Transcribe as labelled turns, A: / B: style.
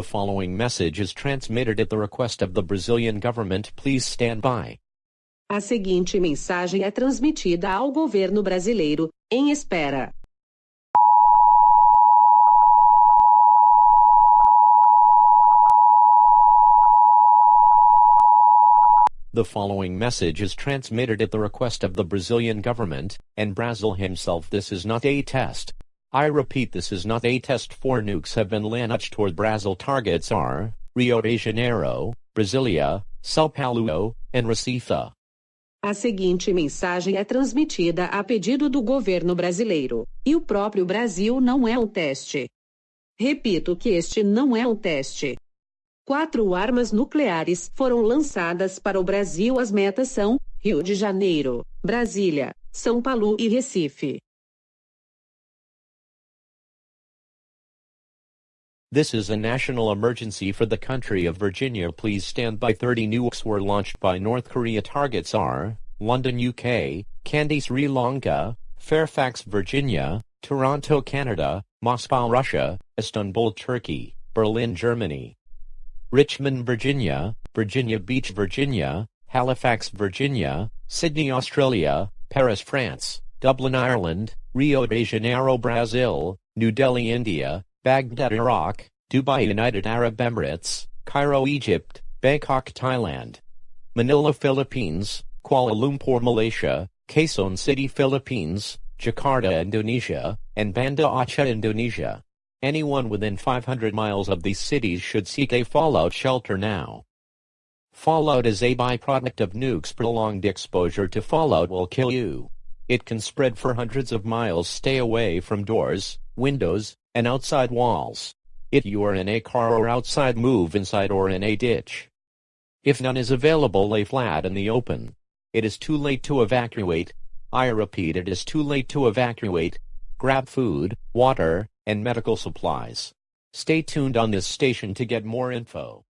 A: following message is transmitted at the request of the Brazilian government. Please stand by.
B: A seguinte mensagem é transmitida ao governo brasileiro, em espera.
A: The following message is transmitted at the request of the Brazilian government, and Brazil himself. This is not a test. I repeat, this is not a test. 4 nukes have been launched toward Brazil. Targets are Rio de Janeiro, Brasília, São Paulo, and Recife.
B: A seguinte mensagem é transmitida a pedido do governo brasileiro, e o próprio Brasil não é um teste. Repito que este não é um teste. 4 armas nucleares foram lançadas para o Brasil. As metas são Rio de Janeiro, Brasília, São Paulo e Recife.
A: This is a national emergency for the country of Virginia. Please stand by. 30 nukes were launched by North Korea. Targets are London, UK, Kandy, Sri Lanka, Fairfax, Virginia, Toronto, Canada, Moscow, Russia, Istanbul, Turkey, Berlin, Germany, Richmond, Virginia, Virginia Beach, Virginia, Halifax, Virginia, Sydney, Australia, Paris, France, Dublin, Ireland, Rio de Janeiro, Brazil, New Delhi, India, Baghdad, Iraq, Dubai, United Arab Emirates, Cairo, Egypt, Bangkok, Thailand, Manila, Philippines, Kuala Lumpur, Malaysia, Quezon City, Philippines, Jakarta, Indonesia, and Banda Aceh, Indonesia. Anyone within 500 miles of these cities should seek a fallout shelter now. Fallout is a byproduct of nukes. Prolonged exposure to fallout will kill you. It can spread for hundreds of miles. Stay away from doors, windows, and outside walls. If you are in a car or outside, move inside or in a ditch. If none is available, lay flat in the open. It is too late to evacuate. I repeat, it is too late to evacuate. Grab food, water, and medical supplies. Stay tuned on this station to get more info.